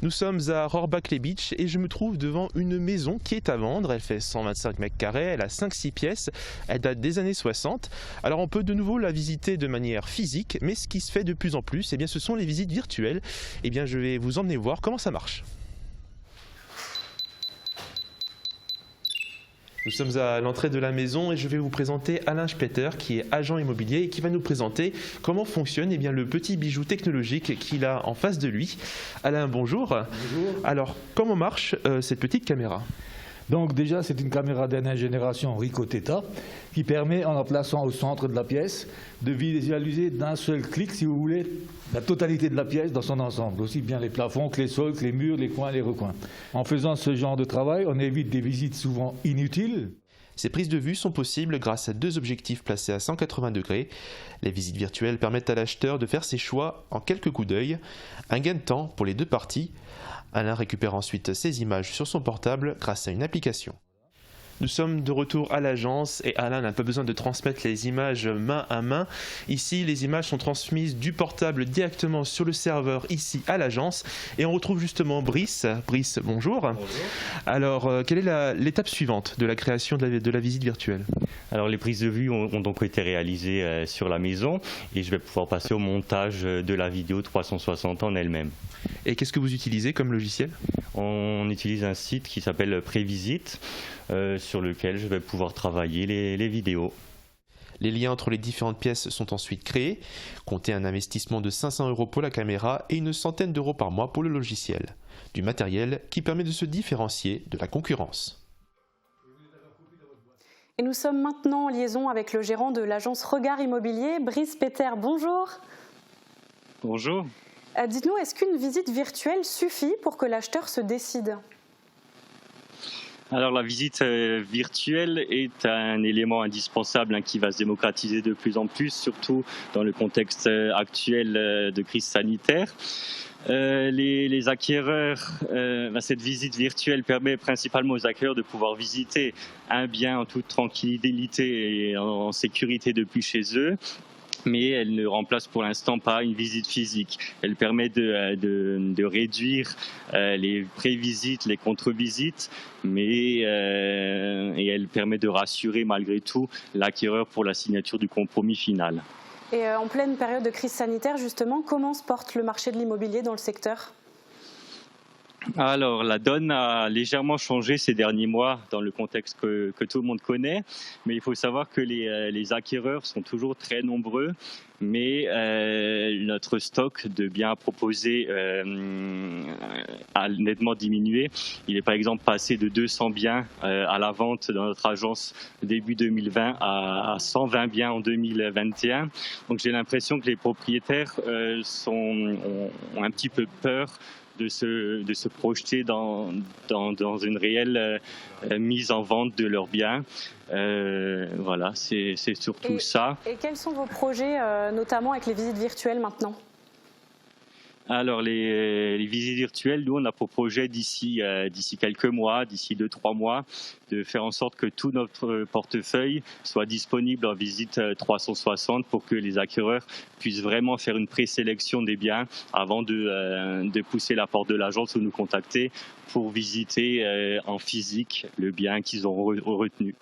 Nous sommes à Rohrbach-les-Beach et je me trouve devant une maison qui est à vendre. Elle fait 125 mètres carrés, elle a 5-6 pièces, elle date des années 60. Alors on peut de nouveau la visiter de manière physique, mais ce qui se fait de plus en plus, eh bien, ce sont les visites virtuelles. Eh bien, je vais vous emmener voir comment ça marche. Nous sommes à l'entrée de la maison et je vais vous présenter Alain Spletter qui est agent immobilier et qui va nous présenter comment fonctionne le petit bijou technologique qu'il a en face de lui. Alain, bonjour. Bonjour. Alors, comment marche cette petite caméra ? Donc déjà, c'est une caméra dernière génération Ricoh Theta qui permet, en la plaçant au centre de la pièce, de visualiser d'un seul clic, si vous voulez, la totalité de la pièce dans son ensemble, aussi bien les plafonds que les sols, que les murs, les coins, les recoins. En faisant ce genre de travail, on évite des visites souvent inutiles. Ces prises de vue sont possibles grâce à deux objectifs placés à 180 degrés. Les visites virtuelles permettent à l'acheteur de faire ses choix en quelques coups d'œil. Un gain de temps pour les deux parties. Alain récupère ensuite ses images sur son portable grâce à une application. Nous sommes de retour à l'agence et Alain n'a pas besoin de transmettre les images main à main. Ici, les images sont transmises du portable directement sur le serveur ici à l'agence. Et on retrouve justement Brice. Brice, bonjour. Bonjour. Alors, quelle est l'étape suivante de la création de la visite virtuelle ? Alors les prises de vue ont donc été réalisées sur la maison et je vais pouvoir passer au montage de la vidéo 360 en elle-même. Et qu'est-ce que vous utilisez comme logiciel ? On utilise un site qui s'appelle Prévisite sur lequel je vais pouvoir travailler les vidéos. Les liens entre les différentes pièces sont ensuite créés. Comptez un investissement de 500 € pour la caméra et une centaine d'euros par mois pour le logiciel. Du matériel qui permet de se différencier de la concurrence. Et nous sommes maintenant en liaison avec le gérant de l'agence Regard Immobilier, Brice Peter. Bonjour. Bonjour. Dites-nous, est-ce qu'une visite virtuelle suffit pour que l'acheteur se décide ? Alors la visite virtuelle est un élément indispensable qui va se démocratiser de plus en plus, surtout dans le contexte actuel de crise sanitaire. Les acquéreurs, cette visite virtuelle permet principalement aux acquéreurs de pouvoir visiter un bien en toute tranquillité et en sécurité depuis chez eux. Mais elle ne remplace pour l'instant pas une visite physique. Elle permet de réduire les pré-visites, les contre-visites, et elle permet de rassurer malgré tout l'acquéreur pour la signature du compromis final. Et en pleine période de crise sanitaire, justement, comment se porte le marché de l'immobilier dans le secteur ? Alors, la donne a légèrement changé ces derniers mois dans le contexte que tout le monde connaît, mais il faut savoir que les acquéreurs sont toujours très nombreux, mais notre stock de biens à proposer a nettement diminué. Il est par exemple passé de 200 biens à la vente dans notre agence début 2020 à 120 biens en 2021. Donc j'ai l'impression que les propriétaires ont un petit peu peur de se projeter dans une réelle mise en vente de leurs biens. Voilà, c'est surtout ça. Et quels sont vos projets, notamment avec les visites virtuelles maintenant ? Alors les visites virtuelles, nous on a pour projet d'ici quelques mois, d'ici 2-3 mois, de faire en sorte que tout notre portefeuille soit disponible en visite 360 pour que les acquéreurs puissent vraiment faire une présélection des biens avant de pousser la porte de l'agence ou nous contacter pour visiter en physique le bien qu'ils ont retenu.